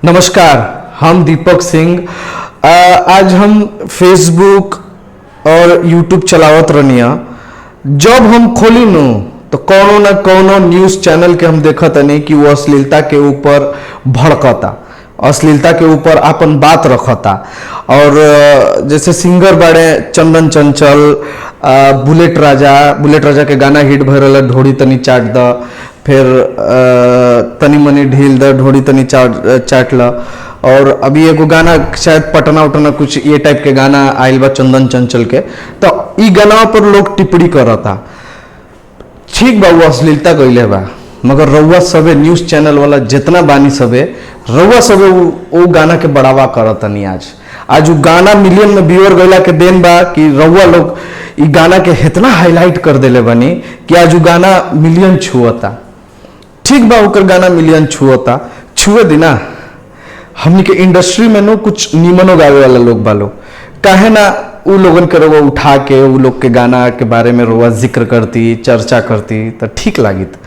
नमस्कार, हम दीपक सिंह। आज हम फेसबुक और यूट्यूब चलावत रहनिया। जब हम खोली नु तो कोनो न कोनो न्यूज़ चैनल के हम देखत नहीं कि वो अश्लीलता के ऊपर भड़कता, अश्लीलता के ऊपर अपन बात रखता। और जैसे सिंगर बड़े चंदन चंचल, बुलेट राजा के गाना हिट भरल ढोड़ी तनी चाट द, फिर तनी मनी ढील द ढोड़ी तनी चाट ल। और अभी एगो गाना शायद पटना उटना कुछ ये टाइप के गाना आयल बा चंदन चंचल के, तो ई गाना पर लोग टिप्पणी करता। ठीक बा, वो अश्लीलता कइले बा, मगर रउआ सबे न्यूज़ चैनल वाला जितना बानी सबे रउआ सबे वो गाना के बढ़ावा करतनी। आज वो गाना मिलियन में व्यूअर गइला के देन बा कि रउआ लोग ई गाना के इतना हाईलाइट कर देले बनी कि आज वो गाना मिलियन छुअता। ठीक बा, ओकर गाना मिलियन छुअता, छुए दिना। हमनी के इंडस्ट्री में नो कुछ निमनो गावे वाला लोग बालो, काहे ना उ लोगन के रोवा उठा के उ लोग के गाना के बारे में रोवा जिक्र करती, चर्चा करती तो ठीक लागित।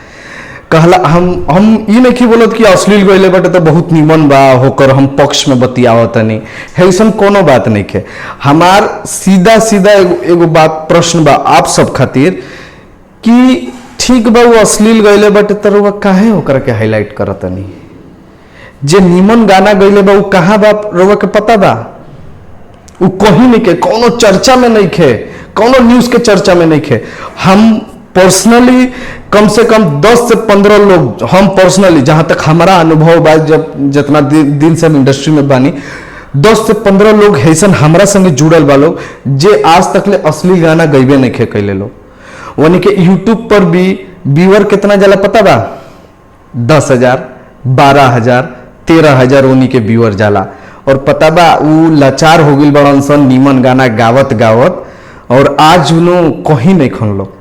कहला हम ये नहीं बोलत कि अश्लील गइले बटे तो बहुत निमन बा होकर हम पक्ष में बतियावत नहीं, ऐसन कोनो बात नहीं के। हमार सीधा सीधा एगो बात प्रश्न बा आप सब खातिर कि ठीक बा, वो अश्लील गइले बटे तो रोवा काहे ओकरा के हाईलाइट करत नहीं? जे निमन गाना गइले बा वो कहाँ बा रोवा के पता बा? वो कहीं नहीं के, कोनो चर्चा में नहीं खे, कोनो न्यूज़ के चर्चा में नहीं खे। हम पर्सनली कम से कम 10 से 15 लोग, हम पर्सनली जहां तक हमारा अनुभव बा, जब जितना दिन से हम इंडस्ट्री में बानी, 10 से 15 लोग ऐसा हमारा संगे जुड़ल बा लोग जे आज तक ले असली गाना गईबे नहीं खे कैले लोग। वनी के यूट्यूब पर भी व्यूअर कितना जाला पता बा? 10,000, 12,000, 13,000 उन्हीं के व्यूअर जाला। और पता बा उ लाचार हो गई बड़न सन नीमन गाना गावत गावत, और आज उन्हों कहीं नहीं खन लोग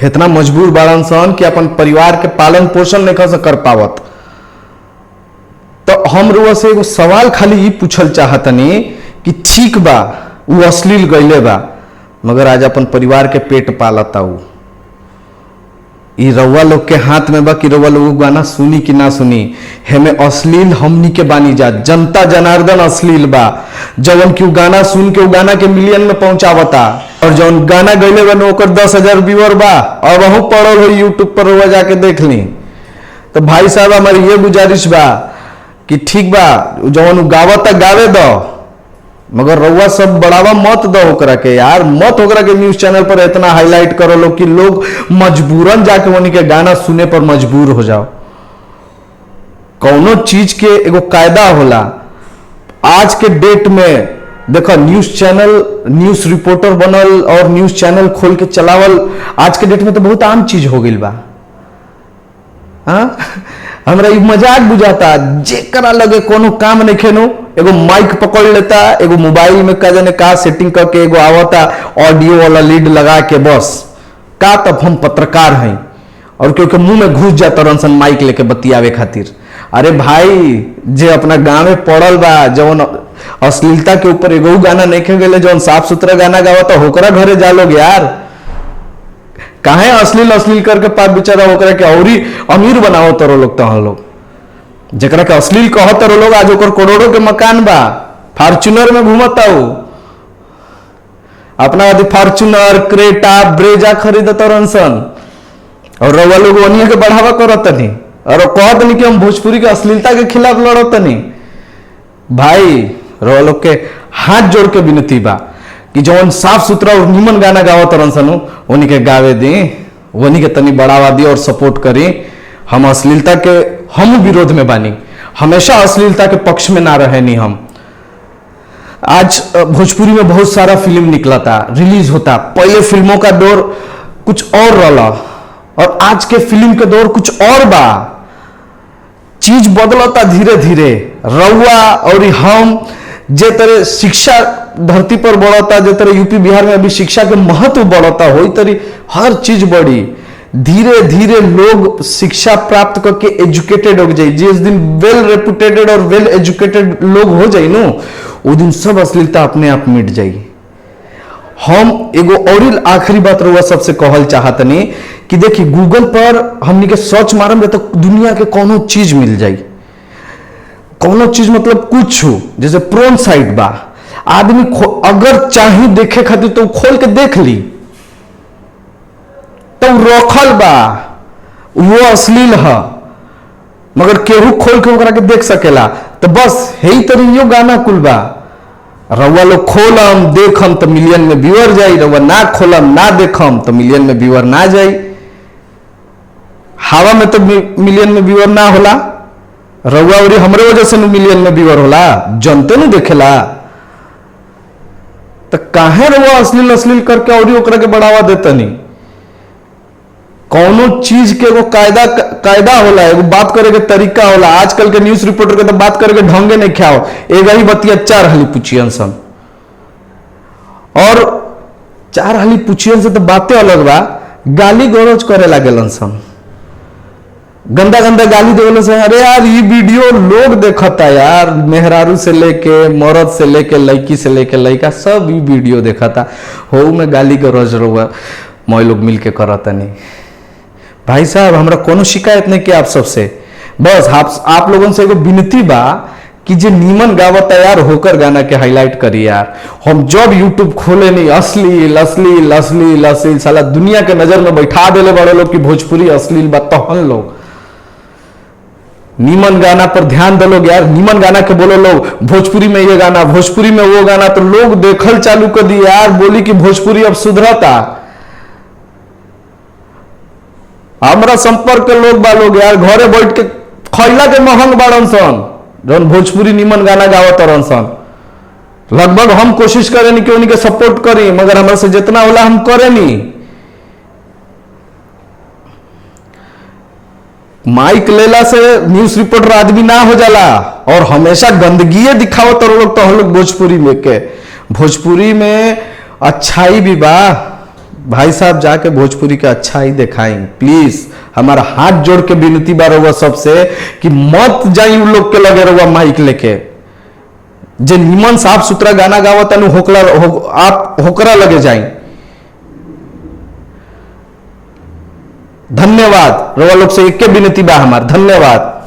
इतना मजबूर बाड़न सन कि अपन परिवार के पालन पोषण नहीं कर पावत। तो हम रुआ से एगो सवाल खाली ये पूछल चाहतनी कि ठीक बा वो अश्लील गइले बा, मगर आज अपन परिवार के पेट पालता। उ ई रउआ लोग के हाथ में बा कि रउआ लोग गाना सुनी कि ना सुनी। हेमे अश्लील हमनी के बानी जा, जनता जनार्दन अश्लील बा, जवन की गाना सुन के गाना के मिलियन में पहुंचावता। और जौन गाना गइले बा ओकर 10,000 व्यूअर बा, और वह पड़ल हो यूट्यूब पर रउआ जाके देख ली। तो भाई साहब हमारी ये गुजारिश बा कि ठीक बा, जवन गावता गावे दो, मगर रउआ सब बढ़ावा मत दो ओकरा के यार, मत ओकरा के न्यूज़ चैनल पर इतना हाईलाइट करो लो कि लोग मजबूरन जाके उन्हीं के गाना सुने पर मजबूर हो जाओ। कौनो चीज के एगो कायदा होला। आज के डेट में देखो न्यूज़ चैनल, न्यूज़ रिपोर्टर बनल और न्यूज़ चैनल खोल के चलावल आज के डेट में तो बहुत आम चीज हो गई बा। हाँ, हमरा ये मजाक बुझाता, जेकरा लगे कोनो काम नहीं खेनो एगो माइक पकड़ लेता, एगो मोबाइल में का जाने का सेटिंग करके एगो आवता ऑडियो वाला लीड लगा के, बस का तब हम पत्रकार हैं, और क्योंकि मुंह में घुस जाता रंसन माइक लेके बतियावे खातिर। अरे भाई, जे अपना गाँव में पड़ल बा, जवन अश्लीलता के ऊपर एगो गाना नहीं खे गए, जवन साफ सुथरा गाना गावता होकरा घरे जा लोग यार। काहे अश्लील करके पाप बेचारा होकरा के औरी अमीर बनाओ तरो लोग। तो हम लोग जरा के अश्लील कहत रहो लोग, आज ओकर करोड़ों के मकान बा, फॉर्च्यूनर में घूमता हो, अपना फॉर्च्यूनर, क्रेटा, ब्रेजा खरीदत रंसन, और रउआ लोग वनिया के बढ़ावा करत नहीं, और कहत नहीं कि हम भोजपुरी के अश्लीलता के खिलाफ लड़त नहीं। भाई रउआ लोग के हाथ जोड़ के विनती बा कि जौन साफ सुथरा और निमन गाना गावत रंसन उन्हीं के गावे दी, उन्हीं के तनी बढ़ावा दी और सपोर्ट करी। हम अश्लीलता के हम विरोध में बानी, हमेशा अश्लीलता के पक्ष में ना रहे नहीं हम। आज भोजपुरी में बहुत सारा फिल्म निकला था, रिलीज होता, पहले फिल्मों का दौर कुछ और रहा और आज के फिल्म के दौर कुछ और बा। चीज बदलता धीरे धीरे। रउआ और हम जे तरह शिक्षा धरती पर बढ़ता, जे तरह यूपी बिहार में अभी शिक्षा के महत्व बढ़ता हो, तरी हर चीज बढ़ी। धीरे धीरे लोग शिक्षा प्राप्त करके एजुकेटेड हो जाए। जिस दिन वेल रेपुटेटेड और वेल एजुकेटेड लोग हो जाए नो, वो दिन सब अश्लीलता अपने आप मिट जाए। हम एगो और आखिरी बात रहुआ सबसे कहल चाहतनी कि देखिए, गूगल पर हमनी के सर्च मारम तो दुनिया के कोनो चीज मिल जाए। कोनो चीज मतलब कुछ हो, जैसे प्रोन साइड बा, आदमी अगर चाहे देखे खातिर तो खोल के देख ली, तो रखल बा, वो अश्लील है, मगर केहू खोल के ओकरा के देख सकेला। तो बस यही तरीयो गाना कुल बा, रउआ लोग खोलम देखम तो मिलियन में व्यूअर जाई, रउआ ना खोलम ना देखम तो मिलियन में व्यूअर ना जाई। हवा में तो मिलियन में व्यूअर ना होला, रउआ और हमरे वजह से मिलियन में व्यूअर होला, जनते नहीं देखेला। तो काहे रउआ अश्लील अश्लील करके और ओकरा के बढ़ावा देता नहीं। कौनो चीज के एगो कायदा होला, एगो बात करे के तरीका होला। आजकल के न्यूज रिपोर्टर के तो बात करे के ढंगे नहीं ख्याओ, एगो ही बतिया 4 हाली पूछियन सन, और 4 हाली पूछियन से तो बातें अलग बा, गाली गलौज करे लागेलन सन, गंदा गंदा गाली देवलन सन। अरे यार ये वीडियो लोग देखता यार, मेहरारू से लेके मर्द से लेके लड़की से लेके लड़का सब ये वीडियो देखता हो, में गाली गलौज रहुआ मैं लोग मिलके करता नहीं। भाई साहब हमरा कोनो शिकायत नहीं किया आप सबसे, बस आप लोगों से एगो विनती बा कि जे नीमन गावत यार होकर गाना के हाईलाइट करी यार। हम जब यूट्यूब खोले नहीं अश्लील अश्लील अश्लील अश्लील, साला दुनिया के नजर में बैठा देले बड़े लोग कि भोजपुरी अश्लील बा, तो हम लोग नीमन गाना पर ध्यान दे लोग यार, नीमन गाना के बोलो लोग, भोजपुरी में ये गाना, भोजपुरी में वो गाना, तो लोग देखल चालू कर दी यार, बोली कि भोजपुरी अब सुधरता। हमरा संपर्क के लोग बा लोग यार, घरे बैठ के खैला के महंग बाड़न सन, जौन भोजपुरी नीमन गाना गावत रहन सन। लगभग हम कोशिश करेनी कि उनके सपोर्ट करी, मगर हमरा से जितना होला हम करेनी। माइक लेला से न्यूज रिपोर्टर आदमी ना हो जाला, और हमेशा गंदगी दिखावत लोग, तो हम लोग भोजपुरी में के, भोजपुरी में अच्छाई भी बा भाई साहब, जाके भोजपुरी का अच्छाई दिखाएं प्लीज। हमारा हाथ जोड़ के विनती बा रहुआ सबसे कि मत जाई उन लोग के लगे रहुआ माइक लेके, जे निमन साफ सुथरा गाना गावत आप होकरा लगे जाई। धन्यवाद रहुआ लोग से, एक के विनती बा हमार, धन्यवाद।